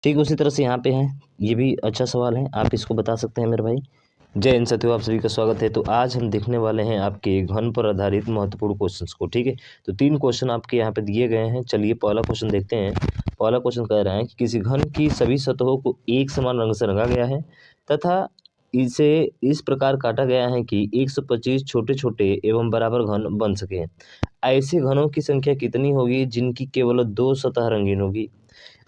ठीक उसी तरह से यहाँ पे है, ये भी अच्छा सवाल है, आप इसको बता सकते हैं मेरे भाई। जय हिंद साथियों, आप सभी का स्वागत है। तो आज हम देखने वाले हैं आपके घन पर आधारित महत्वपूर्ण क्वेश्चंस को। ठीक है, तो 3 क्वेश्चन आपके यहाँ पे दिए गए हैं। चलिए पहला क्वेश्चन देखते हैं। पहला क्वेश्चन कह रहा है कि किसी घन की सभी सतहों को एक समान रंग से रंगा गया है तथा इसे इस प्रकार काटा गया है कि 125 छोटे-छोटे एवं बराबर घन बन सकें। ऐसे घनों की संख्या कितनी होगी जिनकी केवल 2 सतह रंगीन होगी?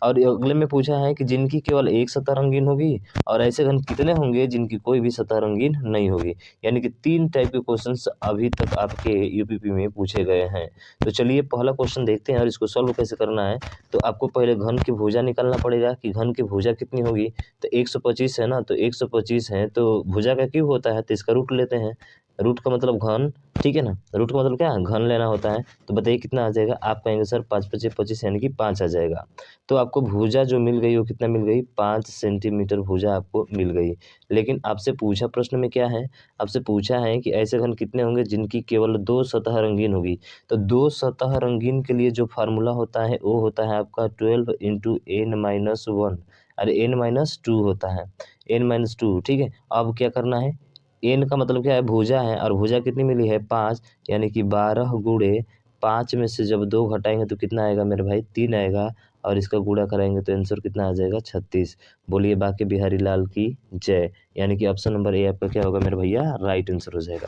और अगले में पूछा है कि जिनकी केवल एक सतह रंगीन होगी और ऐसे घन कितने होंगे जिनकी कोई भी सतह रंगीन नहीं होगी। यानी कि 3 टाइप के क्वेश्चंस अभी तक आपके यूपीपी में पूछे गए हैं। तो चलिए पहला क्वेश्चन देखते हैं और इसको सॉल्व कैसे करना है। तो आपको पहले घन की भुजा निकालना पड़ेगा कि घन की भुजा कितनी होगी। तो 125 है ना, तो 125 है तो भुजा का क्यूब होता है, तो इसका रूट लेते हैं। रूट का मतलब घन, ठीक है ना, रूट का मतलब क्या है, घन लेना होता है। तो बताइए कितना आ जाएगा, आप कहेंगे सर 5 × 5 = 25 यानी कि 5 आ जाएगा। तो आपको भुजा जो मिल गई वो कितना मिल गई, 5 सेंटीमीटर भुजा आपको मिल गई। लेकिन आपसे पूछा प्रश्न में क्या है, आपसे पूछा है कि ऐसे घन कितने होंगे जिनकी केवल 2 सतह रंगीन होगी। तो 2 सतह रंगीन के लिए जो फार्मूला होता है वो होता है आपका 12 × n-1, अरे n-2 होता है, n-2। ठीक है, अब क्या करना है, n का मतलब क्या है, भुजा है, और भुजा कितनी मिली है 5, यानी कि 12 × 5 में से जब 2 घटाएंगे तो कितना आएगा मेरे भाई, 3 आएगा, और इसका गुणा कराएंगे तो आंसर कितना आ जाएगा, 36। बोलिए बाकी बिहारी लाल की जय। यानी कि ऑप्शन नंबर ए आपका क्या होगा मेरे भैया, राइट आंसर हो जाएगा।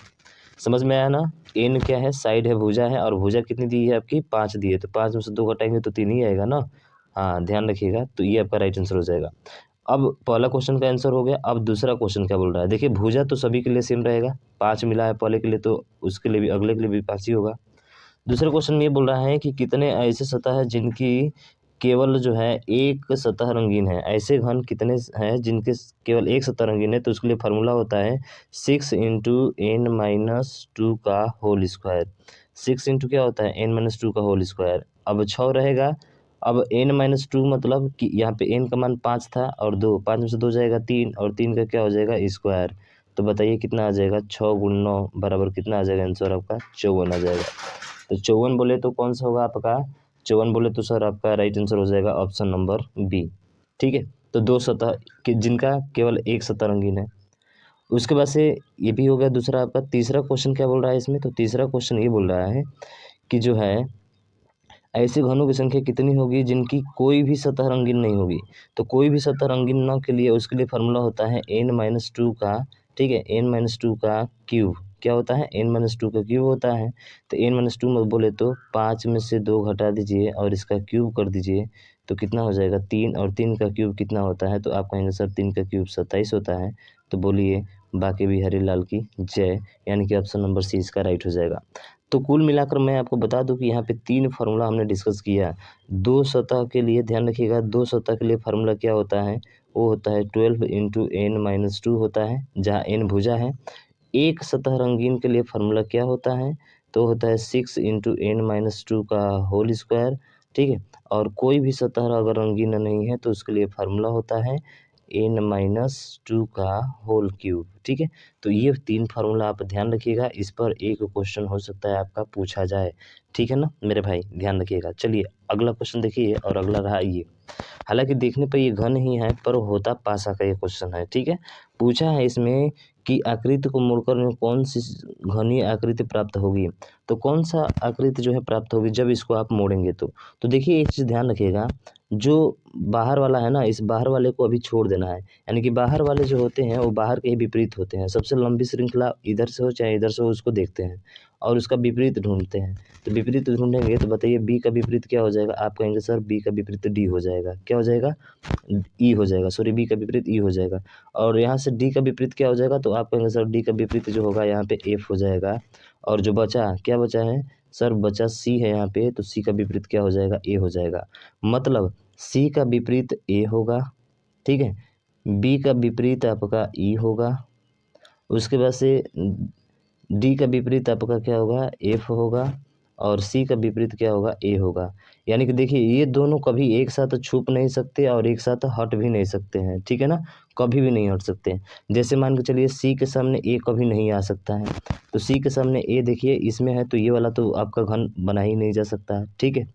समझ में आया ना, एन क्या है, साइड है, भुजा है, और भुजा कितनी दी है आपकी, 5 दी है, तो 5 में से 2 घटाएंगे तो 3 ही आएगा ना। हाँ ध्यान रखिएगा, तो ये आपका राइट आंसर हो जाएगा। अब पहला क्वेश्चन का आंसर हो गया। अब दूसरा क्वेश्चन क्या बोल रहा है, देखिए भुजा तो सभी के लिए सेम रहेगा, 5 मिला है पहले के लिए तो उसके लिए भी अगले के लिए भी 5 ही होगा। दूसरे क्वेश्चन में ये बोल रहा है कि कितने ऐसे सतह है जिनकी केवल जो है एक सतह रंगीन है। ऐसे घन कितने हैं जिनके केवल एक सतह रंगीन है, तो उसके लिए फार्मूला होता है 6 × n-2 का होल स्क्वायर। 6 इंटू क्या होता है, n-2 का होल स्क्वायर। अब 6 रहेगा, अब n-2 मतलब कि यहाँ पे n का मान 5 था और 2, 5 में से 2 जाएगा 3, और 3 का क्या हो जाएगा, स्क्वायर। तो बताइए कितना आ जाएगा, 6 × 9 बराबर कितना आ जाएगा, आंसर आपका 54 आ जाएगा। तो 54 बोले तो कौन सा होगा आपका, 54 बोले तो सर आपका राइट आंसर हो जाएगा ऑप्शन नंबर बी। ठीक है, तो 2 सतह कि जिनका केवल एक सतह रंगीन है। उसके बाद से ये भी हो गया दूसरा आपका। तीसरा क्वेश्चन क्या बोल रहा है इसमें, तो तीसरा क्वेश्चन ये बोल रहा है कि जो है ऐसे घनों की संख्या कितनी होगी जिनकी कोई भी सतह रंगीन नहीं होगी। तो कोई भी सतह रंगीन न के लिए उसके लिए फार्मूला होता है n-2 का, ठीक है, n-2 का क्यूब। क्या होता है, n-2 का क्यूब होता है। तो n-2 में बोले तो 5 में से 2 घटा दीजिए और इसका क्यूब कर दीजिए, तो कितना हो जाएगा 3, और 3 का क्यूब कितना होता है, तो आप कहेंगे सर 3 का क्यूब 27 होता है। तो बोलिए बाकी बिहारी लाल की जय। यानी कि ऑप्शन नंबर सी इसका राइट हो जाएगा। तो कुल मिलाकर मैं आपको बता दूं कि यहाँ पे 3 फार्मूला हमने डिस्कस किया। 2 सतह के लिए ध्यान रखिएगा, 2 सतह के लिए फार्मूला क्या होता है, वो होता है 12 × n-2 होता है, जहाँ n भुजा है। एक सतह रंगीन के लिए फार्मूला क्या होता है, तो होता है 6 × n-2 का होल स्क्वायर। ठीक है, और कोई भी सतह अगर रंगीन नहीं है तो उसके लिए फार्मूला होता है n-2 का होल क्यूब। ठीक है, तो ये 3 फार्मूला आप ध्यान रखिएगा, इस पर एक क्वेश्चन हो सकता है आपका पूछा जाए। ठीक है ना मेरे भाई, ध्यान रखिएगा। चलिए अगला क्वेश्चन देखिए, और अगला रहा ये। हालांकि देखने पर ये घन ही है पर होता पासा का ये क्वेश्चन है। ठीक है, पूछा है इसमें कि आकृति को मोड़कर में कौन सी घनीय आकृति प्राप्त होगी। तो कौन सा आकृति जो है प्राप्त होगी जब इसको आप मोड़ेंगे तो देखिए एक चीज़ ध्यान रखिएगा, जो बाहर वाला है ना, इस बाहर वाले को अभी छोड़ देना है। यानी कि बाहर वाले जो होते हैं वो बाहर के ही विपरीत होते हैं। सबसे लंबी श्रृंखला इधर से हो चाहे इधर से हो, उसको देखते हैं और उसका विपरीत ढूंढते हैं। तो विपरीत ढूंढेंगे तो बताइए बी का विपरीत क्या हो जाएगा, आप कहेंगे सर बी का विपरीत डी हो जाएगा। क्या हो जाएगा, ई हो जाएगा, सॉरी बी का विपरीत ई हो जाएगा। और यहाँ से डी का विपरीत क्या हो जाएगा, तो आप कहेंगे सर डी का विपरीत जो होगा यहाँ पे एफ हो जाएगा। और जो बचा क्या बचा है, सर बचा सी है यहाँ पे, तो सी का विपरीत क्या हो जाएगा, ए हो जाएगा। मतलब सी का विपरीत ए होगा, ठीक है, बी का विपरीत आपका ई होगा, उसके बाद से डी का विपरीत आपका क्या होगा, एफ होगा, और सी का विपरीत क्या होगा, ए होगा। यानी कि देखिए ये दोनों कभी एक साथ छुप नहीं सकते और एक साथ हट भी नहीं सकते हैं। ठीक है ना, कभी भी नहीं हट सकते। जैसे मान के चलिए सी के सामने ए कभी नहीं आ सकता है, तो सी के सामने ए देखिए इसमें है तो ये वाला तो आपका घन बना ही नहीं जा सकता है। ठीक है,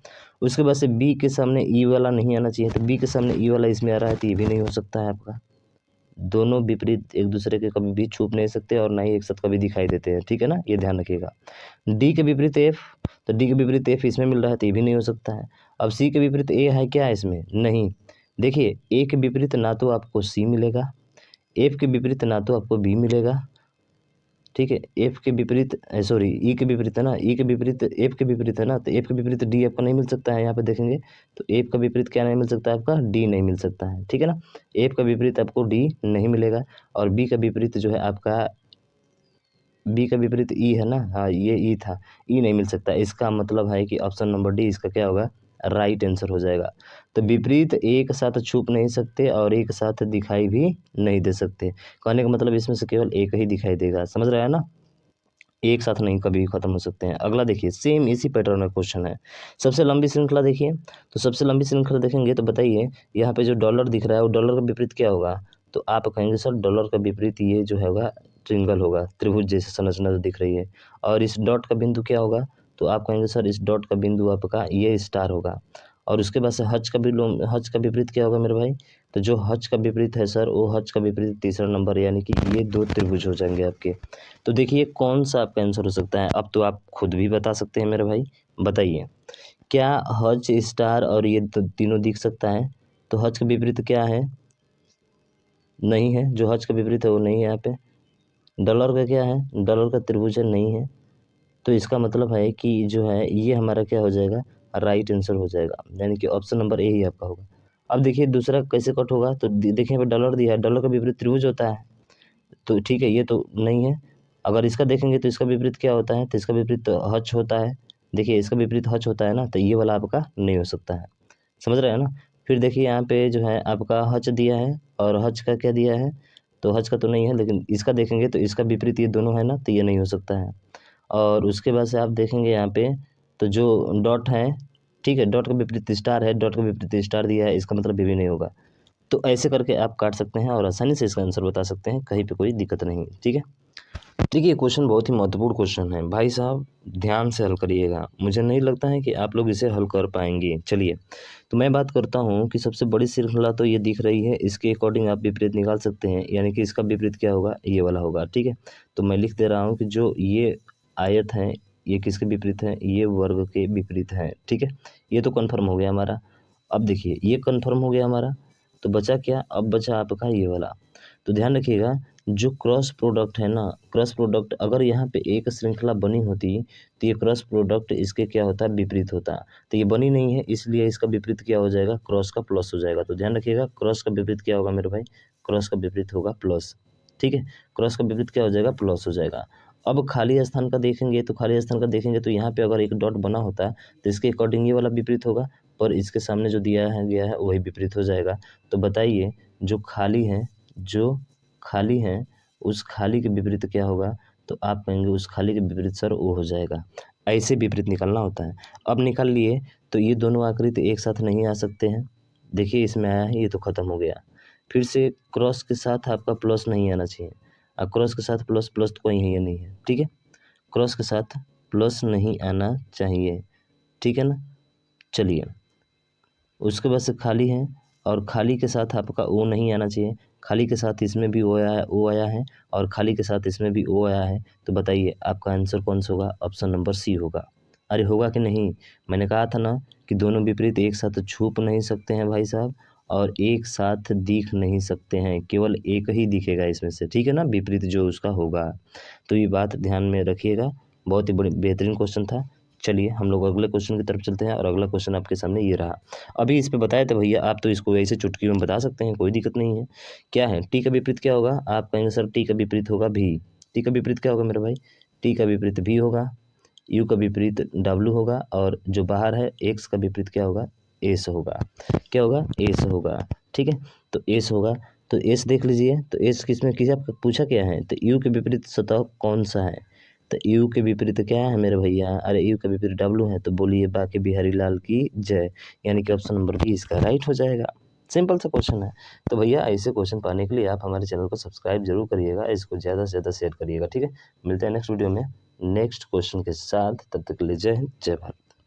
उसके बाद से बी के सामने ई वाला नहीं आना चाहिए, तो बी के सामने ई वाला इसमें आ रहा है तो ये भी नहीं हो सकता है आपका। दोनों विपरीत एक दूसरे के कभी भी छुप नहीं सकते और ना ही एक साथ कभी दिखाई देते हैं, ठीक है ना, ये ध्यान रखिएगा। डी के विपरीत एफ, तो डी के विपरीत एफ इसमें मिल रहा है तो ये भी नहीं हो सकता है। अब सी के विपरीत ए है क्या इसमें, नहीं। देखिए ए के विपरीत ना तो आपको सी मिलेगा, एफ के विपरीत ना तो आपको बी मिलेगा, ठीक है। एफ के विपरीत सॉरी ई के विपरीत है ना, ई के विपरीत एफ के विपरीत है ना, तो एफ के विपरीत डी आपको नहीं मिल सकता है। यहाँ पे देखेंगे तो एफ का विपरीत क्या नहीं मिल सकता है आपका, डी नहीं मिल सकता है, ठीक है ना। एफ का विपरीत आपको डी नहीं मिलेगा और बी का विपरीत जो है आपका, बी का विपरीत ई है ना, हाँ ये ई था, ई नहीं मिल सकता। इसका मतलब है कि ऑप्शन नंबर डी इसका क्या होगा, राइट आंसर हो जाएगा। तो विपरीत एक साथ छुप नहीं सकते और एक साथ दिखाई भी नहीं दे सकते, कहने का मतलब इसमें से केवल एक ही दिखाई देगा, समझ रहा है ना, एक साथ नहीं कभी खत्म हो सकते हैं। अगला देखिए सेम इसी पैटर्न में क्वेश्चन है। सबसे लंबी श्रृंखला देखिए, तो सबसे लंबी श्रृंखला देखेंगे तो बताइए यहाँ पे जो डॉलर दिख रहा है वो डॉलर का विपरीत क्या होगा, तो आप कहेंगे सर डॉलर का विपरीत ये जो होगा ट्रिंगल होगा, त्रिभुज जैसे संरचना जो दिख रही है। और इस डॉट का बिंदु क्या होगा, तो आप कहेंगे सर इस डॉट का बिंदु आपका ये स्टार होगा। और उसके बाद से हज का भी हज का विपरीत क्या होगा मेरे भाई, तो जो हज का विपरीत है सर वो हज का विपरीत तीसरा नंबर, यानी कि ये दो त्रिभुज हो जाएंगे आपके। तो देखिए कौन सा आपका आंसर हो सकता है, अब तो आप खुद भी बता सकते हैं मेरे भाई, बताइए क्या हज स्टार और ये तीनों दिख सकता है, तो हज का विपरीत क्या है, नहीं है, जो हज का विपरीत है वो नहीं है यहाँ पे। डॉलर का क्या है, डॉलर का त्रिभुज नहीं है, तो इसका मतलब है कि जो है ये हमारा क्या हो जाएगा, राइट आंसर हो जाएगा, यानी कि ऑप्शन नंबर ए ही आपका होगा। अब देखिए दूसरा कैसे कट होगा, तो देखिए यहाँ पे डॉलर दिया है, डॉलर का विपरीत त्रिभुज होता है, तो ठीक है ये तो नहीं है। अगर इसका देखेंगे तो इसका विपरीत क्या होता है, तो इसका विपरीत तो हज होता है, देखिए इसका विपरीत हज होता है ना, तो ये वाला आपका नहीं हो सकता है, समझ रहे हैं ना। फिर देखिए यहाँ पे जो है आपका हज दिया है और हज का क्या दिया है, तो हज का तो नहीं है, लेकिन इसका देखेंगे तो इसका विपरीत ये दोनों है ना, तो ये नहीं हो सकता है। और उसके बाद से आप देखेंगे यहाँ पे तो जो डॉट है, ठीक है, डॉट का विपरीत स्टार है, डॉट का विपरीत स्टार दिया है, इसका मतलब ये भी नहीं होगा। तो ऐसे करके आप काट सकते हैं और आसानी से इसका आंसर बता सकते हैं, कहीं पे कोई दिक्कत नहीं, ठीक है। देखिए क्वेश्चन बहुत ही महत्वपूर्ण क्वेश्चन है भाई साहब, ध्यान से हल करिएगा, मुझे नहीं लगता है कि आप लोग इसे हल कर पाएंगे। चलिए तो मैं बात करता हूँ कि सबसे बड़ी श्रृंखला तो ये दिख रही है, इसके अकॉर्डिंग आप विपरीत निकाल सकते हैं, यानी कि इसका विपरीत क्या होगा, ये वाला होगा, ठीक है। तो मैं लिख दे रहा हूँ कि जो ये आयत है ये किसके विपरीत है, ये वर्ग के विपरीत है, ठीक है। ये तो कन्फर्म हो गया हमारा। अब देखिए ये कन्फर्म हो गया हमारा, तो बचा क्या, अब बचा आपका ये वाला। तो ध्यान रखिएगा जो क्रॉस प्रोडक्ट है ना, क्रॉस प्रोडक्ट अगर यहाँ पे एक श्रृंखला बनी होती तो ये क्रॉस प्रोडक्ट इसके क्या होता है, विपरीत होता। तो ये बनी नहीं है इसलिए इसका विपरीत क्या हो जाएगा, क्रॉस का प्लस हो जाएगा। तो ध्यान रखिएगा क्रॉस का विपरीत क्या होगा मेरे भाई, क्रॉस का विपरीत होगा प्लस, ठीक है। क्रॉस का विपरीत क्या हो जाएगा, प्लस हो जाएगा। अब खाली स्थान का देखेंगे तो खाली स्थान का देखेंगे तो यहाँ पे अगर एक डॉट बना होता तो इसके अकॉर्डिंग ये वाला विपरीत होगा, पर इसके सामने जो दिया है गया है वही विपरीत हो जाएगा। तो बताइए जो खाली है, जो खाली है उस खाली के विपरीत क्या होगा, तो आप कहेंगे उस खाली के विपरीत सर वो हो जाएगा। ऐसे विपरीत निकालना होता है। अब निकाल लिए तो ये दोनों आकृति एक साथ नहीं आ सकते हैं, देखिए इसमें आया है ये तो ख़त्म हो गया। फिर से क्रॉस के साथ आपका प्लस नहीं आना चाहिए, और क्रॉस के साथ प्लस प्लस तो कोई है नहीं है, ठीक है। क्रॉस के साथ प्लस नहीं आना चाहिए, ठीक है ना। चलिए उसके बाद से खाली है और खाली के साथ आपका ओ नहीं आना चाहिए, खाली के साथ इसमें भी ओ आया है और खाली के साथ इसमें भी ओ आया है। तो बताइए आपका आंसर कौन सा होगा, ऑप्शन नंबर सी होगा। अरे होगा कि नहीं, मैंने कहा था ना कि दोनों विपरीत एक साथ छुप नहीं सकते हैं भाई साहब, और एक साथ दिख नहीं सकते हैं, केवल एक ही दिखेगा इसमें से, ठीक है ना, विपरीत जो उसका होगा। तो ये बात ध्यान में रखिएगा, बहुत ही बड़ी बेहतरीन क्वेश्चन था। चलिए हम लोग अगले क्वेश्चन की तरफ चलते हैं और अगला क्वेश्चन आपके सामने ये रहा। अभी इस पे बताए थे भैया, आप तो इसको ऐसे चुटकी में बता सकते हैं, कोई दिक्कत नहीं है। क्या है, टी का विपरीत क्या होगा, आप कहेंगे सर टी का विपरीत होगा भी। टी का विपरीत क्या होगा मेरे भाई, टी का विपरीत भी होगा, यू का विपरीत डब्लू होगा, और जो बाहर है एक्स का विपरीत क्या होगा, एस होगा। क्या होगा, एस होगा, ठीक है। तो एस होगा, तो एस देख लीजिए, तो एस किसमें किसी आपको पूछा क्या है, तो यू के विपरीत सतह कौन सा है, तो यू के विपरीत क्या है मेरे भैया, अरे यू के विपरीत डब्लू है, तो बोलिए बाकी बिहारी लाल की जय, यानी कि ऑप्शन नंबर बी इसका राइट हो जाएगा। सिंपल सा क्वेश्चन है। तो भैया ऐसे क्वेश्चन पाने के लिए आप हमारे चैनल को सब्सक्राइब जरूर करिएगा, इसको ज़्यादा से ज़्यादा शेयर करिएगा, ठीक है। मिलते हैं नेक्स्ट वीडियो में नेक्स्ट क्वेश्चन के साथ, तब तक के लिए जय हिंद जय भारत।